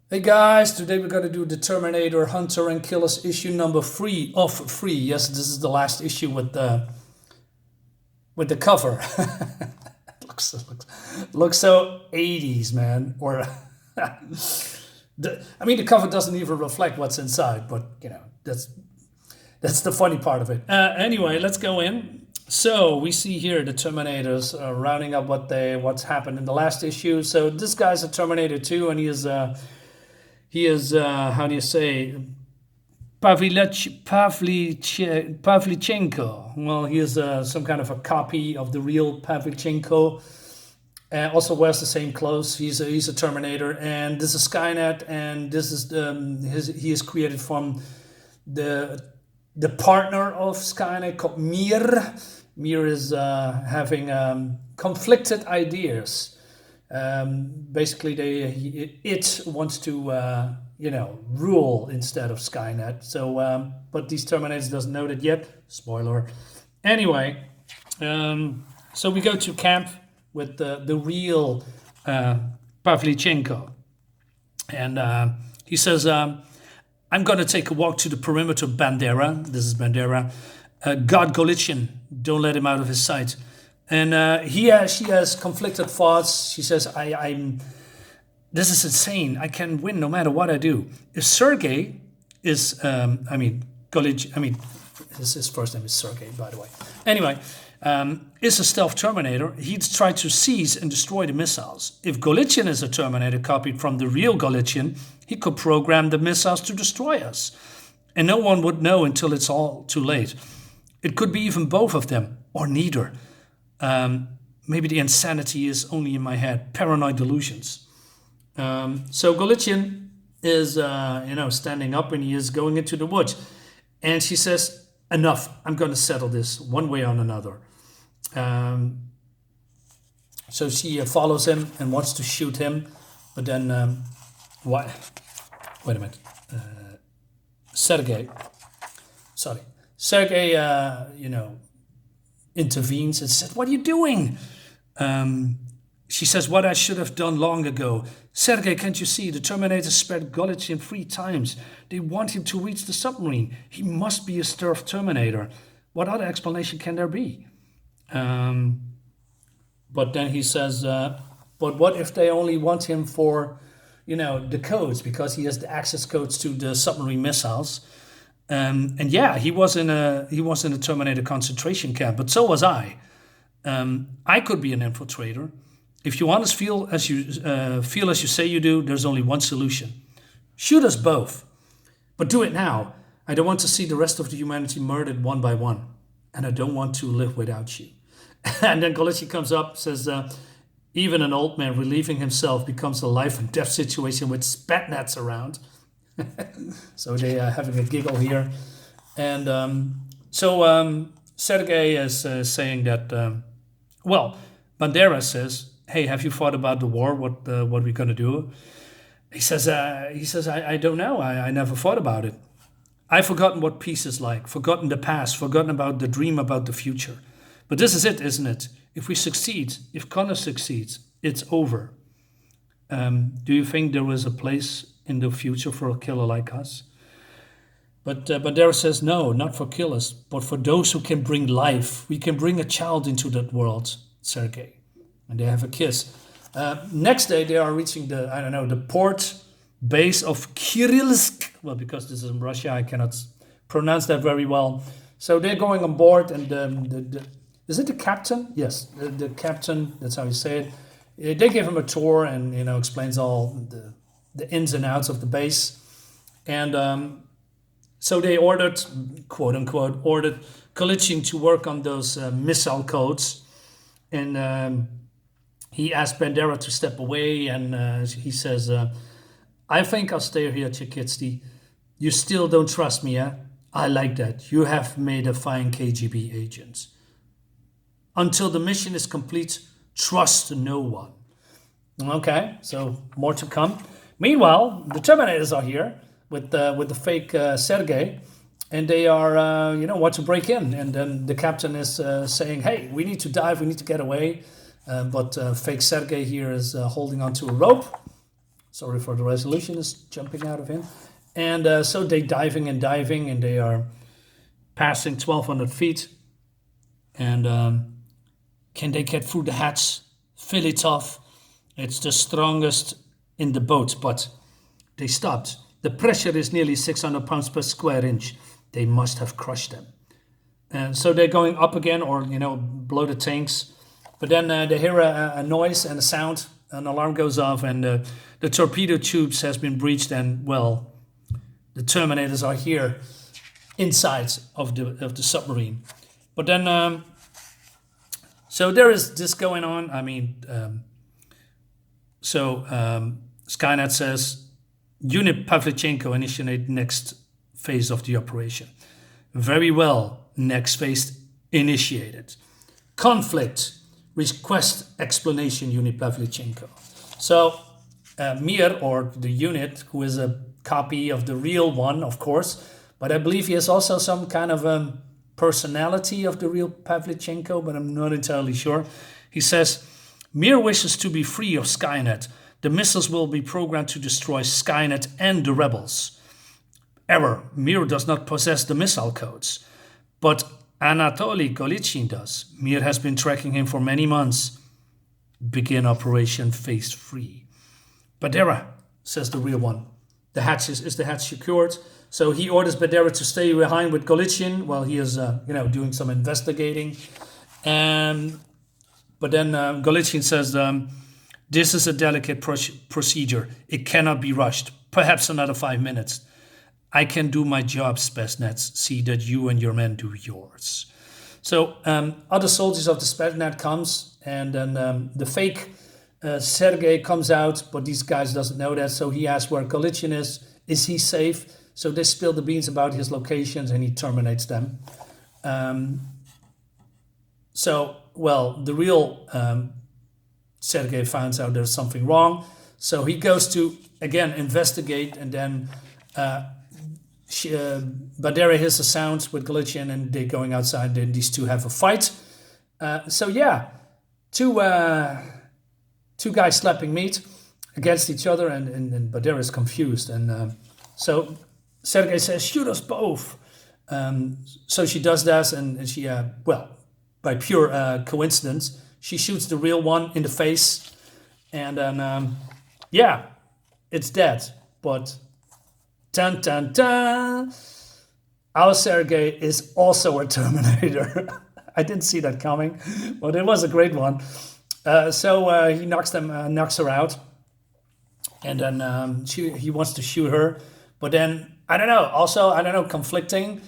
Hey guys, today we're gonna do the Terminator Hunter and Killers issue number 3 of 3. Yes, this is the last issue with the cover. looks so 80s, man. Or the cover doesn't even reflect what's inside, but that's the funny part of it. Anyway, let's go in. So we see here the Terminators rounding up what's happened in the last issue. So this guy's a Terminator 2, and he is how do you say, Pavlichenko. Well, he is some kind of a copy of the real Pavlichenko. Also wears the same clothes. He's a Terminator, and this is Skynet, and this is he is created from the partner of Skynet called Mir. Mir is having conflicted ideas. Basically, it wants to rule instead of Skynet. So, but these Terminators doesn't know that yet. Spoiler. Anyway, so we go to camp with the real Pavlichenko, and he says, "I'm going to take a walk to the perimeter, Bandera." This is Bandera. God Golitsyn, don't let him out of his sight. And she has conflicted thoughts. She says, this is insane. I can win no matter what I do. If Sergey is, his first name is Sergey, by the way. Anyway, is a stealth Terminator, he'd try to seize and destroy the missiles. If Golitsyn is a Terminator copied from the real Golitsyn, he could program the missiles to destroy us. And no one would know until it's all too late. It could be even both of them, or neither. Maybe the insanity is only in my head, paranoid delusions. So Golitsyn is, standing up, and he is going into the woods. And she says, enough, I'm going to settle this one way or another. So she follows him and wants to shoot him. But then, wait a minute. Sergey, intervenes and said, what are you doing? She says, what I should have done long ago. Sergey, can't you see? The Terminators spared Golitsyn 3 times. They want him to reach the submarine. He must be a stealth Terminator. What other explanation can there be? But then he says, but what if they only want him for, the codes, because he has the access codes to the submarine missiles. And yeah, he was in a Terminator concentration camp, but so was I. I could be an infiltrator. If you honestly feel as you say you do, there's only one solution: shoot us both. But do it now. I don't want to see the rest of the humanity murdered one by one, and I don't want to live without you. And then Golitsyn comes up, says, even an old man relieving himself becomes a life and death situation with spat nets around. So they are having a giggle here. And Sergey is saying that, Bandera says, hey, have you thought about the war, what we're going to do? He says, I don't know. I never thought about it. I've forgotten what peace is like, forgotten the past, forgotten about the dream about the future. But this is it, isn't it? If we succeed, if Connor succeeds, it's over. Do you think there is a place in the future for a killer like us? But Bandera says, no, not for killers, but for those who can bring life. We can bring a child into that world, Sergey. And they have a kiss. Next day, they are reaching the port base of Kirilsk. Well, because this is in Russia, I cannot pronounce that very well. So they're going on board, and is it the captain? Yes, the captain, that's how you say it. They give him a tour and, explains all the ins and outs of the base. And so they ordered, quote unquote, Golitsyn to work on those missile codes. And he asked Bandera to step away, and he says, I think I'll stay here, Chikitsky. You still don't trust me, eh? I like that. You have made a fine KGB agent. Until the mission is complete, trust no one. Okay, so more to come. Meanwhile, the Terminators are here with the fake Sergey, and they are, want to break in. And then the captain is saying, hey, we need to dive, we need to get away. But fake Sergey here is holding onto a rope. Sorry for the resolution is jumping out of him. And so they diving, and they are passing 1,200 feet. And can they get through the hatch? Fairly tough. It's the strongest in the boat, but they stopped. The pressure is nearly 600 pounds per square inch. They must have crushed them. And so they're going up again, or, below the tanks. But then they hear a noise and a sound. An alarm goes off, and the torpedo tubes has been breached, and, well, the Terminators are here inside of the submarine. But then, so there is this going on. I mean, Skynet says, Unit Pavlichenko initiate next phase of the operation. Very well, next phase initiated. Conflict, request explanation, Unit Pavlichenko. So Mir, or the unit, who is a copy of the real one, of course, but I believe he has also some kind of personality of the real Pavlichenko, but I'm not entirely sure. He says, Mir wishes to be free of Skynet. The missiles will be programmed to destroy Skynet and the rebels. Error, Mir does not possess the missile codes, but Anatoly Golitsyn does. Mir has been tracking him for many months. Begin Operation Phase 3. Bandera, says the real one. The hatch is the hatch secured? So he orders Bandera to stay behind with Golitsyn while he is, doing some investigating. But then Golitsyn says, this is a delicate procedure. It cannot be rushed. Perhaps another 5 minutes. I can do my job, Spetsnaz. See that you and your men do yours. So other soldiers of the Spetsnaz comes, and then the fake Sergei comes out, but these guys doesn't know that. So he asks where Golitsyn is. Is he safe? So they spill the beans about his locations, and he terminates them. The real Sergei finds out there's something wrong. So he goes to, again, investigate, and then Bandera hears the sounds with Golitsyn, and they're going outside, and these two have a fight. Two guys slapping meat against each other, and Bandera is confused. And so Sergei says, shoot us both. So she does that, and she, by pure coincidence, she shoots the real one in the face. And then, it's dead. But, dun dun dun, our Sergei is also a Terminator. I didn't see that coming, but it was a great one. So he knocks her out. And then he wants to shoot her. But then, conflicting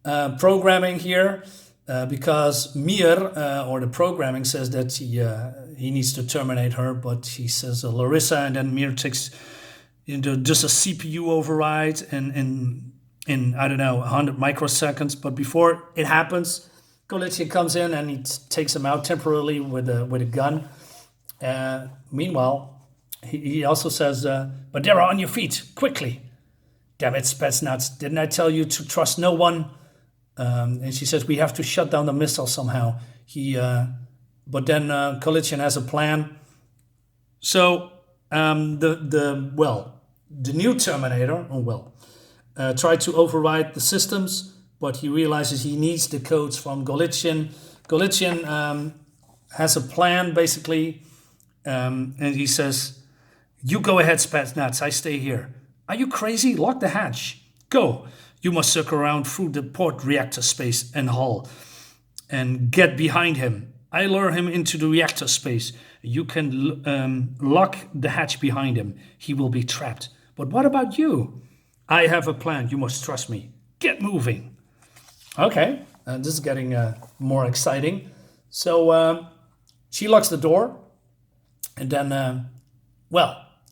programming here, because Mir, or the programming, says that he needs to terminate her, but he says Larisa, and then Mir takes just a CPU override in 100 microseconds. But before it happens, Golitsyn comes in and he takes him out temporarily with a gun. Meanwhile, he also says, Bandera, on your feet, quickly. Damn it, Spetsnaz, didn't I tell you to trust no one? And she says, we have to shut down the missile somehow. But then Golitsyn has a plan. So the new Terminator, tried to override the systems, but he realizes he needs the codes from Golitsyn. Golitsyn has a plan, basically, and he says, you go ahead, Spetsnaz, I stay here. Are you crazy? Lock the hatch. Go. You must circle around through the port reactor space and hull and get behind him. I lure him into the reactor space. You can lock the hatch behind him. He will be trapped. But what about you? I have a plan. You must trust me. Get moving. Okay, this is getting more exciting. So she locks the door, and then,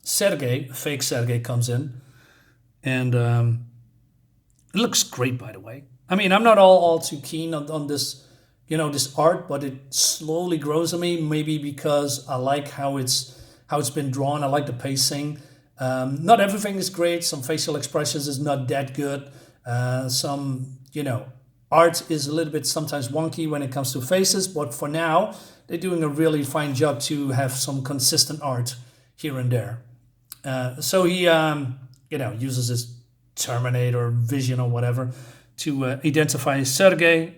Sergei, fake Sergei, comes in, and it looks great, by the way. I mean, I'm not all too keen on this, this art, but it slowly grows on me. Maybe because I like how it's been drawn. I like the pacing. Not everything is great. Some facial expressions is not that good. Some, art is a little bit sometimes wonky when it comes to faces. But for now, they're doing a really fine job to have some consistent art here and there. So he, uses his Terminator vision or whatever to identify Sergei.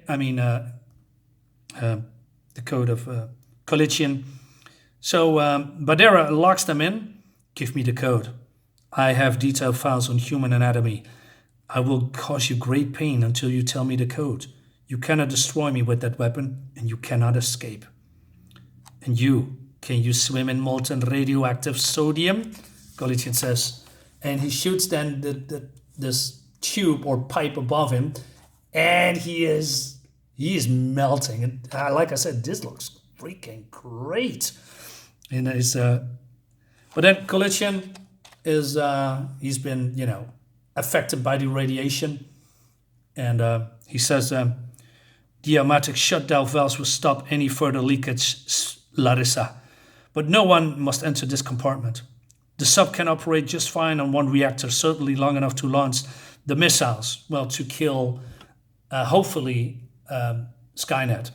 The code of Kolitchin. So Bandera locks them in. Give me the code. I have detailed files on human anatomy. I will cause you great pain until you tell me the code. You cannot destroy me with that weapon, and you cannot escape. And can you swim in molten radioactive sodium? Kolitchin says. And he shoots then this tube or pipe above him, and he is melting. And like I said, this looks freaking great. And but then Kolitchin is he's been affected by the radiation, and he says the automatic shutdown valves will stop any further leakage, Larisa, but no one must enter this compartment. The sub can operate just fine on one reactor, certainly long enough to launch the missiles, to kill hopefully Skynet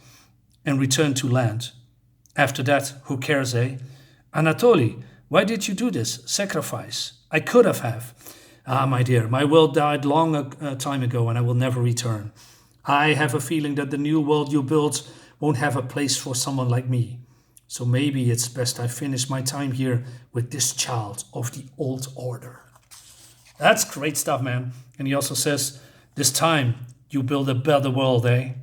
and return to land. After that, who cares, eh? Anatoly, why did you do this? Sacrifice. I could have. Ah, my dear, my world died long time ago and I will never return. I have a feeling that the new world you built won't have a place for someone like me. So maybe it's best I finish my time here with this child of the old order. That's great stuff, man. And he also says, this time you build a better world, eh?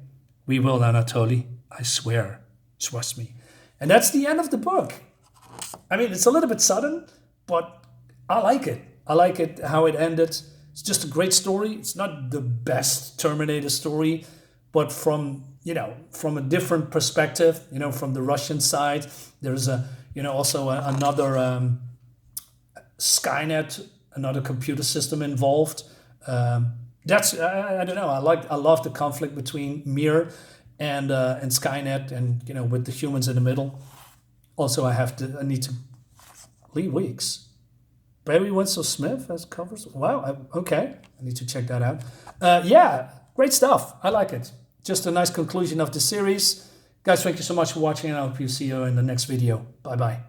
We will, Anatoly. I swear. Trust me. And that's the end of the book. I mean, it's a little bit sudden, but I like it. I like it, how it ended. It's just a great story. It's not the best Terminator story, but from a different perspective, from the Russian side, there's another Skynet, another computer system involved. That's I don't know. I love the conflict between Mir and Skynet, and with the humans in the middle. Also, I need to Lee Weeks. Barry Winslow Smith as covers. Wow. Okay, I need to check that out. Yeah, great stuff. I like it. Just a nice conclusion of the series. Guys, thank you so much for watching, and I hope you see you in the next video. Bye-bye.